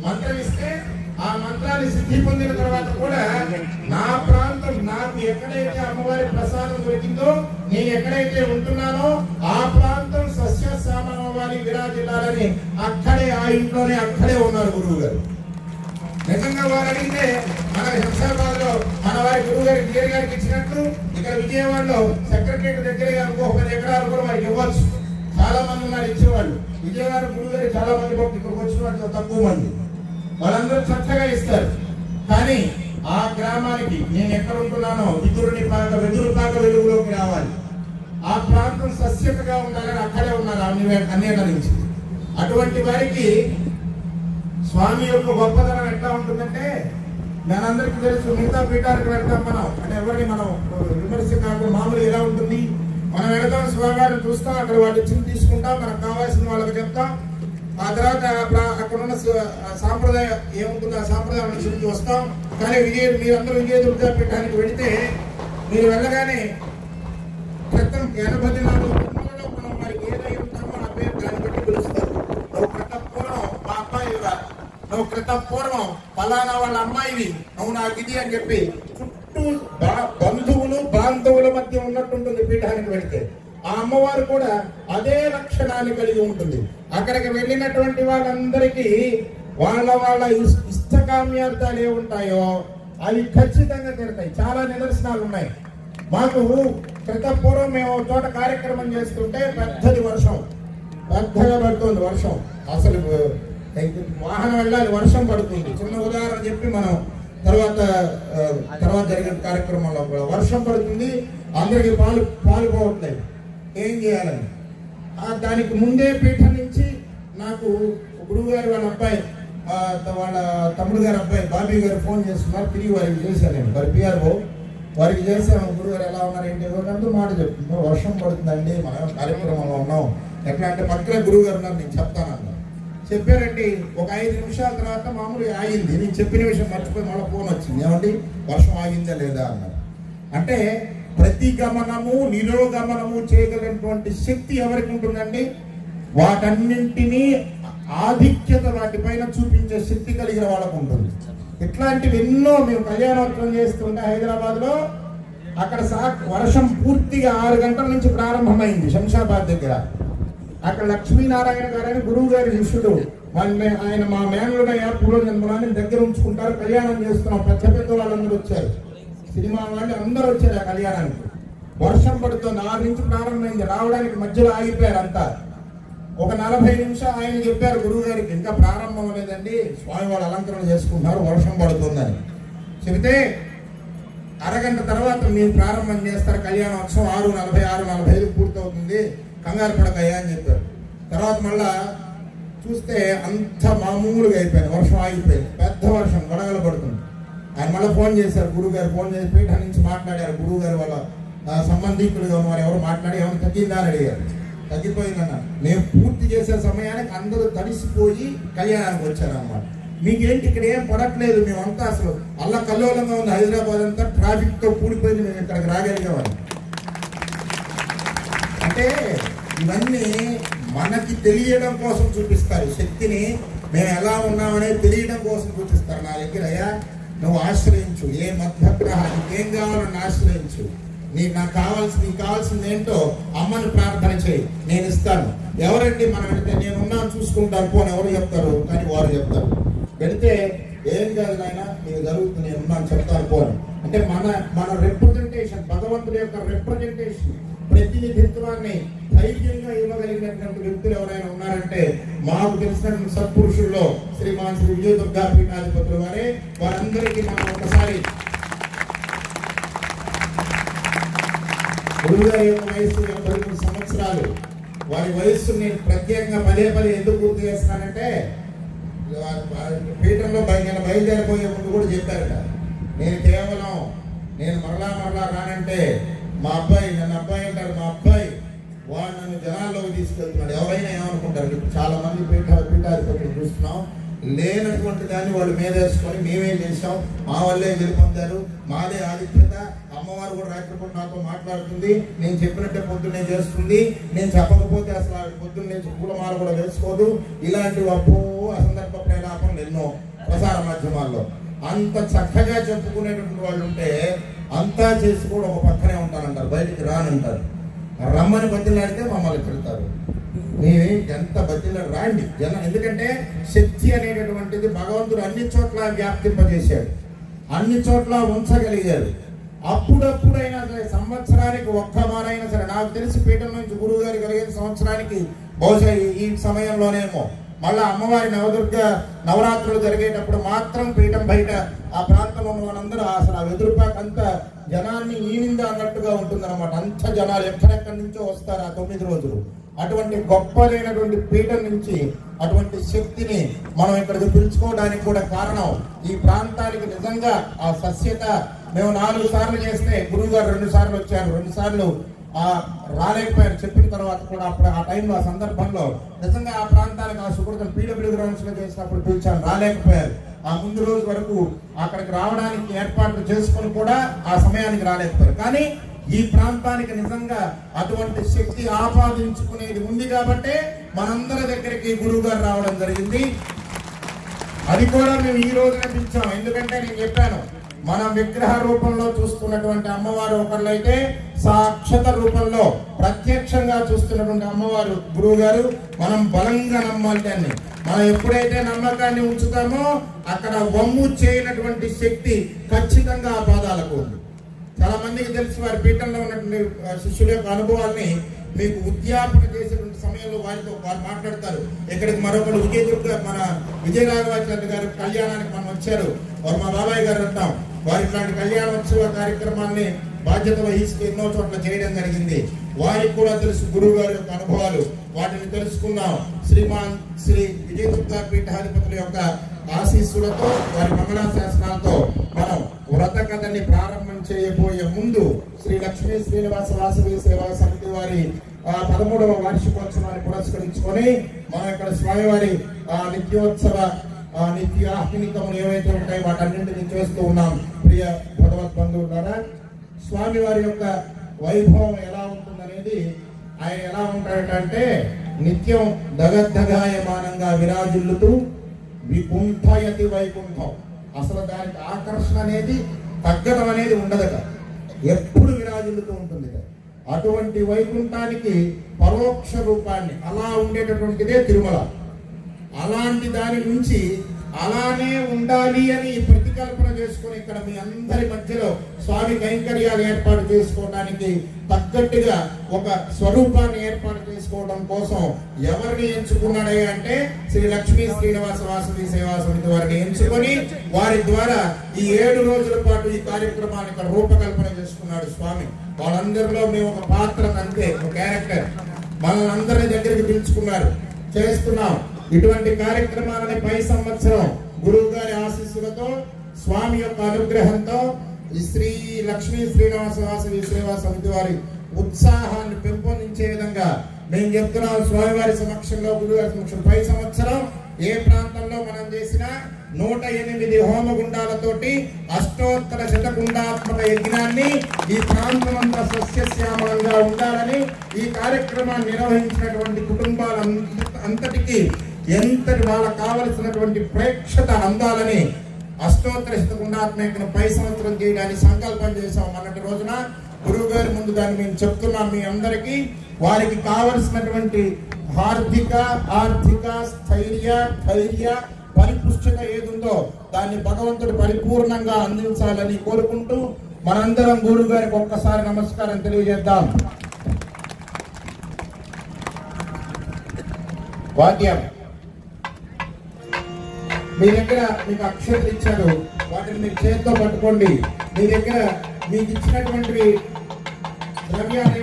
మంత్రం ఇస్తే ఆ మంత్రాన్ని సిద్ధి పొందిన తర్వాత కూడా నా ప్రాంతం నాకు ఎక్కడైతే అమ్మవారి ప్రసాదం దొరికిందో నేను ఎక్కడైతే ఉంటున్నానో ఆ ప్రాంతం సస్యశ్యామలమని విరాజిల్లాలని అక్కడే ఆ ఇంట్లోనే అక్కడే ఉన్నారు గురువు గారు. నిజంగా వారు అడిగితే మన శంషాబాద్ లో మన వారి గురువు గారి డిఆర్ గారికి ఇచ్చినట్లు ఇక్కడ విజయవాడలో సెక్రటరీ దగ్గర ఇంకో 10 ఎకరాలు కూడా వారికి ఇవ్వచ్చు. చాలా మంది ఉన్నారు ఇచ్చేవాళ్ళు. విజయవాడ గురువు గారు చాలా మంది ఇక్కడికి వచ్చిన వాళ్ళు తక్కువ మంది, వాళ్ళందరూ చక్కగా ఇస్తారు. కానీ ఆ గ్రామానికి నేను ఎక్కడ ఉంటున్నానో వెదురుపాక వెలుగులోకి రావాలి, ఆ ప్రాంతం సస్యతగా ఉండాలని అక్కడే ఉన్నారు అనేక నుంచి. అటువంటి వారికి స్వామి యొక్క గొప్పతనం ఎట్లా ఉంటుందంటే మనందరికీ తెలుసు. మిగతా పీఠాలకు వెళ్తాం మనం, అంటే ఎవరిని మనం విమర్శ కాకుండా మామూలు ఎలా ఉంటుంది, మనం వెళతాం స్వామివారిని చూస్తాం, అక్కడ వాళ్ళు చిన్న తీసుకుంటాం, మనకు కావాల్సిన వాళ్ళకి చెప్తాం. ఆ తర్వాత అక్కడ ఉన్న సాంప్రదాయం ఏముంటుందో ఆ సాంప్రదాయం నుంచి వస్తాం. కానీ మీరందరూ విజయ దుర్గా పీఠానికి వెళితే మీరు వెళ్ళగానే క్రితం 84 జన్మలలో మనం వారికి ఏదై ఉంటామో ఆ పేరు దాన్ని బట్టి పిలుస్తారు. నువ్వు క్రితం పూర్వం మా అమ్మాయిరా, నువ్వు క్రితం పూర్వం ఫలానా వాళ్ళ అమ్మాయివి, నువ్వు నాకు ఇది అని చెప్పి చుట్టూ బంధువులు బాంధవుల మధ్య ఉన్నట్టుంటుంది పీఠానికి వెళితే. ఆ అమ్మవారు కూడా అదే లక్షణాన్ని కలిగి ఉంటుంది. అక్కడికి వెళ్ళినటువంటి వాళ్ళందరికీ వాళ్ళ ఇష్టకామ్యార్థాలు ఏముంటాయో అవి ఖచ్చితంగా తీరుతాయి. చాలా నిదర్శనాలు ఉన్నాయి. మాకు పూర్వం మేము చోట కార్యక్రమం చేస్తుంటే పెద్దది వర్షం, పెద్దగా పడుతుంది వర్షం, అసలు వాహనం వెళ్ళాలి, వర్షం పడుతుంది. చిన్న ఉదాహరణ చెప్పి మనం తర్వాత జరిగిన కార్యక్రమంలో కూడా వర్షం పడుతుంది, అందరికి పాలు పోవట్లేదు, ఏం చేయాలని. దానికి ముందే పీఠం నుంచి నాకు గురువు గారు వాళ్ళ అబ్బాయి వాళ్ళ తమ్ముడు గారి అబ్బాయి బాబీ గారు ఫోన్ చేస్తున్నారు. తిరిగి వారికి చేశాను నేను, మరి పిఆర్ఓ వారికి చేశాను. గురువు గారు ఎలా ఉన్నారు ఏంటి అందరూ మాట చెప్తున్నారు. వర్షం పడుతుందండి, మనం కార్యక్రమంలో ఉన్నాం, ఎట్లా అంటే పక్కన గురువు గారు ఉన్నారు, నేను చెప్తానన్నా. చెప్పారండి. ఒక 5 నిమిషాల తర్వాత మామూలుగా ఆగింది. నేను చెప్పిన విషయం మర్చిపోయి మళ్ళీ ఫోన్ వచ్చింది, ఏమండి వర్షం ఆగిందా లేదా అన్నారు. అంటే ప్రతిగమనము నిరోగమనము చేయగలిగినటువంటి శక్తి ఎవరికి ఉంటుందండి? వాటన్నింటినీ ఆధిక్యత వాటిపైన చూపించే శక్తి కలిగిన వాళ్ళకు ఉంటుంది. ఇట్లాంటివి ఎన్నో మేము కళ్యాణోత్సవం చేస్తుంటే హైదరాబాద్ లో అక్కడ వర్షం పూర్తిగా 6 గంటల నుంచి ప్రారంభమైంది శంషాబాద్ దగ్గర. అక్కడ లక్ష్మీనారాయణ గారని గురువు గారి శిష్యుడు, ఆయన మా మేనలుడయ్యా పూర్వజన్మలాన్ని దగ్గర ఉంచుకుంటారు. కళ్యాణం చేస్తున్నాం, పెద్ద వాళ్ళందరూ వచ్చారు, సినిమా వాళ్ళు అందరూ వచ్చారు ఆ కళ్యాణానికి. వర్షం పడుతుంది, 6 నుంచి ప్రారంభమైంది. రావడానికి మధ్యలో ఆగిపోయారు అంతా. ఒక 40 నిమిషాలు ఆయన చెప్పారు గురువు గారికి, ఇంకా ప్రారంభం లేదండి, స్వామి వాళ్ళు అలంకరణ చేసుకుంటున్నారు, వర్షం పడుతుందని చెబితే అరగంట తర్వాత మీరు ప్రారంభం చేస్తారు కళ్యాణోత్సవం, 6:40 6:45 పూర్తవుతుంది, కంగారు పడకయ్యా అని చెప్పారు. తర్వాత మళ్ళా చూస్తే అంత మామూలుగా అయిపోయింది, వర్షం ఆగిపోయింది, పెద్ద వర్షం గడగల పడుతుంది. ఆయన మళ్ళీ ఫోన్ చేశారు, గురువు గారు ఫోన్ చేసి పీఠం నుంచి మాట్లాడారు. గురువు గారు వాళ్ళ సంబంధికులుగా ఉన్నవారు ఎవరు మాట్లాడి ఏమైనా తగ్గిందా అని అడిగారు. తగ్గిపోయిందన్న. నేను పూర్తి చేసే సమయానికి అందరూ తడిసిపోయి కళ్యాణానికి వచ్చారన్నమాట. మీకేంటి ఇక్కడ ఏం పడట్లేదు, మేమంతా అసలు అల్లకల్లోలంగా ఉంది, హైదరాబాద్ అంతా ట్రాఫిక్ తో కూడిపోయింది, మేము ఇక్కడికి రాగలిగామని. అంటే ఇవన్నీ మనకి తెలియడం కోసం చూపిస్తారు శక్తిని, మేము ఎలా ఉన్నామనేది తెలియడం కోసం చూపిస్తారు. నా దగ్గర అయ్యా నువ్వు ఆశ్రయించు, ఏ మధ్యగ్రహ నీకేం కావాలని ఆశ్రయించు, నాకు కావాల్సింది ఏంటో అమ్మని ప్రార్థన చేయి, నేను ఇస్తాను. ఎవరండి మనం వెళితే నేనున్నాను చూసుకుంటాను పోని ఎవరు చెప్తారు, కానీ వారు చెప్తారు. వెళితే ఏం కాదు నాయన నీకు జరుగుతుంది, నేనున్నాను చెప్తాను పోని. అంటే మన రిప్రజెంటేషన్, భగవంతుడి యొక్క రిప్రజెంటేషన్, ప్రతినిధిత్వాన్ని ధైర్యంగా ఇవ్వగలిగినటువంటి వ్యక్తులు ఎవరైనా ఉన్నారంటే మాకు తెలిసిన సత్పురుషుల్లో శ్రీమాన్ శ్రీ విజయ దుర్గా పీఠాధిపతులు వారే. వారందరికీ మనం ఒకసారి గురువు గారి యొక్క వయస్సు 83 సంవత్సరాలు. వారి వయస్సుని ప్రత్యేకంగా పదే ఎందుకు గుర్తు చేస్తున్నానంటే పీఠంలో నేను బయలుదేరిపోయే ముందు కూడా చెప్పారట, నేను మరలా రానంటే మా అబ్బాయి అంటారు, మా అబ్బాయి వాడు నన్ను జనాల్లోకి తీసుకెళ్తున్నాడు. ఎవరైనా ఏమనుకుంటారు, చాలా మంది పీఠాధిపతులు చూస్తున్నాం, లేనటువంటి దాన్ని వాళ్ళు మీద వేసుకొని మేమే చేసాం, మా వాళ్ళే గెలుపొందారు, మాదే ఆధిక్యత, అమ్మవారు కూడా రాత్రిపూట నాతో మాట్లాడుతుంది, నేను చెప్పినట్టే పొద్దున్నే చేస్తుంది, నేను చెప్పకపోతే అసలు ఆవిడ పొద్దున్నే పూలమాల కూడా వేసుకోదు. ఇలాంటివి అబ్బో అసందర్భ ప్రేలాపనలు ఎన్నో ప్రసార మాధ్యమాల్లో. అంత చక్కగా చెప్పుకునేటువంటి వాళ్ళు ఉంటే అంతా చేసి కూడా ఒక పక్కనే ఉంటానంటారు, బయటికి రానంటారు. రమ్మని బతిలాడితే మమ్మల్ని పెడతారు. మేమే ఎంత బతిలాడు రాండి జనం. ఎందుకంటే శక్తి అనేటటువంటిది భగవంతుడు అన్ని చోట్ల వ్యాప్తింపజేశాడు, అన్ని చోట్ల ఉంచగలిగాడు. అప్పుడప్పుడైనా సరే, సంవత్సరానికి ఒక్క మారైనా సరే, నాకు తెలిసి పీఠం నుంచి గురువు గారు కలిగే సంవత్సరానికి బహుశా ఈ సమయంలోనేమో మళ్ళా అమ్మవారి నవదుర్గ నవరాత్రులు జరిగేటప్పుడు మాత్రం పీఠం బయట ఆ ప్రాంతంలో ఉన్న వాళ్ళందరూ అసలు ఆ వెదురుపాక అంతా జనాన్ని ఈనిందా అన్నట్టుగా ఉంటుందన్నమాట. అంత జనాలు ఎక్కడెక్కడి నుంచో వస్తారు ఆ 9 రోజులు. అటువంటి గొప్పదైనటువంటి పీఠం నుంచి అటువంటి శక్తిని మనం ఇక్కడికి పిలుచుకోవడానికి కూడా కారణం ఈ ప్రాంతానికి నిజంగా ఆ సస్యత. మేము 4 సార్లు చేస్తే గురువు గారు 2 సార్లు వచ్చారు, 2 సార్లు రాలేకపోయారు. చెప్పిన తర్వాత కూడా అప్పుడు ఆ టైంలో ఆ సందర్భంలో నిజంగా ఆ ప్రాంతానికి ఆ సుకృతం పీడబ్ల్యూ గ్రౌండ్స్ లో చేసినప్పుడు పిలిచాను, రాలేకపోయారు. ఆ ముందు రోజు వరకు అక్కడికి రావడానికి ఏర్పాట్లు చేసుకుని కూడా ఆ సమయానికి రాలేకపోయారు. కానీ ఈ ప్రాంతానికి నిజంగా అటువంటి శక్తి ఆపాదించుకునేది ఉంది కాబట్టి మనందరి దగ్గరికి గురువు గారు రావడం జరిగింది. అది కూడా మేము ఈ రోజునే పిలిచాం. ఎందుకంటే నేను చెప్పాను, మన విగ్రహ రూపంలో చూస్తున్నటువంటి అమ్మవారు ఒకళ్ళైతే సాక్షాత్ రూపంలో ప్రత్యక్షంగా చూస్తున్నటువంటి అమ్మవారు గురువు గారు. మనం బలంగా నమ్మాలి దాన్ని. మనం ఎప్పుడైతే నమ్మకాన్ని ఉంచుతామో అక్కడ వమ్ము చేయనటువంటి శక్తి ఖచ్చితంగా ఆ పాదాలకు ఉంది. చాలా మందికి తెలిసి వారి పీఠంలో ఉన్నటువంటి శిష్యుల యొక్క అనుభవాల్ని మీకు ఉద్యాపన చేసేటువంటి సమయంలో వారితో వారు మాట్లాడతారు. ఇక్కడికి మరొకరు మన విజయరాఘవాచార్య గారి కళ్యాణానికి మనం వచ్చారు. వారు మా బాబాయ్ గారు అంటాం. వారి ఇట్లాంటి కళ్యాణోత్సవ కార్యక్రమాన్ని బాధ్యత వహిస్తూ ఎన్నో చోట్ల చేయడం జరిగింది. వారికి కూడా తెలుసు గురువు గారి యొక్క అనుభవాలు. వాటిని తెలుసుకున్నాం. శ్రీమాన్ శ్రీ విజయదుర్గా పీఠాధిపతుల యొక్క ఆశీస్సులతో, వారి మంగళాశాసనాలతో మనం వ్రత కథని ప్రారంభం చేయబోయే ముందు శ్రీ లక్ష్మీ శ్రీనివాస వాసవి సేవా సమితి వారి 13వ వార్షికోత్సవాన్ని పురస్కరించుకొని మనం ఇక్కడ స్వామివారి నిత్యోత్సవ నిత్యాహ్నికములు ఏవైతే ఉంటాయో వాటన్నింటినీ చేస్తూ ఉన్నాం. ప్రియ భగవత్ బంధువులారా, స్వామి వారి యొక్క వైభవం ఎలా ఉంటుందనేది, ఆయన ఎలా ఉంటాడంటే నిత్యం దగద్దగాయమానంగా విరాజిల్లుతూ వికుంఠయతి వైకుంఠం. అసలు దానికి ఆకర్షణ అనేది తగ్గడం అనేది ఉండదట, ఎప్పుడు విరాజిల్లుతూ ఉంటుంది. అటువంటి వైకుంఠానికి పరోక్ష రూపాన్ని అలా ఉండేటటువంటిదే తిరుమల. అలాంటి దాని నుంచి అలానే ఉండాలి అని ప్రతికల్పన చేసుకుని ఇక్కడ మీ అందరి మధ్యలో స్వామి కైంకర్యాలు ఏర్పాటు చేసుకోవడానికి తగ్గట్టుగా ఒక స్వరూపాన్ని ఏర్పాటు చేసుకోవడం కోసం ఎవరిని ఎంచుకున్నాడయ్యా అంటే శ్రీ లక్ష్మీ శ్రీనివాస వాసవి సేవా సమితి వారిని ఎంచుకొని వారి ద్వారా ఈ 7 రోజుల పాటు ఈ కార్యక్రమాన్ని ఇక్కడ రూపకల్పన చేసుకున్నాడు స్వామి. వాళ్ళందరిలో మేము ఒక పాత్ర అంతే, ఒక క్యారెక్టర్. మనల్ని అందరి దగ్గరికి పిలుచుకున్నారు, చేస్తున్నాం. ఇటువంటి కార్యక్రమాలని పై సంవత్సరం గురువు గారి ఆశీస్సులతో, స్వామి యొక్క అనుగ్రహంతో శ్రీ లక్ష్మీ శ్రీనివాస వాసవి సేవా సమితి వారి ఉత్సాహాన్ని పెంపొందించే విధంగా మేము చెప్తున్నాం. స్వామివారి సమక్షంలో, గురుగారి సమక్షంలో పై సంవత్సరం ఏ ప్రాంతంలో మనం చేసిన 108 హోమగుండాలతోటి అష్టోత్తర శతగుండాత్మక యజ్ఞాన్ని ఈ ప్రాంతం అంతా సస్యశ్యామలంగా ఉండాలని ఈ కార్యక్రమాన్ని నిర్వహించినటువంటి కుటుంబాలంతటికీ ఎంతటి వాళ్ళకు కావలసినటువంటి ప్రేక్షత అందాలని అష్టోత్తర శతగుండాత్మకను పై సంవత్సరం చేయడానికి సంకల్పం చేశాం. మొన్నటి రోజున గురువు గారి ముందు దాన్ని మేము చెప్తున్నాం మీ అందరికీ. వారికి కావలసినటువంటి ఆర్థిక స్థైర్య ధైర్య పరిపుష్టత ఏదుందో దాన్ని భగవంతుడు పరిపూర్ణంగా అందించాలని కోరుకుంటూ మనందరం గురువు గారికి ఒక్కసారి నమస్కారం తెలియజేద్దాం. వాద్యం మీ దగ్గర మీకు అక్షతలు ఇచ్చారు, వాటిని మీరు చేతితో పట్టుకోండి. మీ దగ్గర మీకు ఇచ్చినటువంటి ద్రవ్యాలు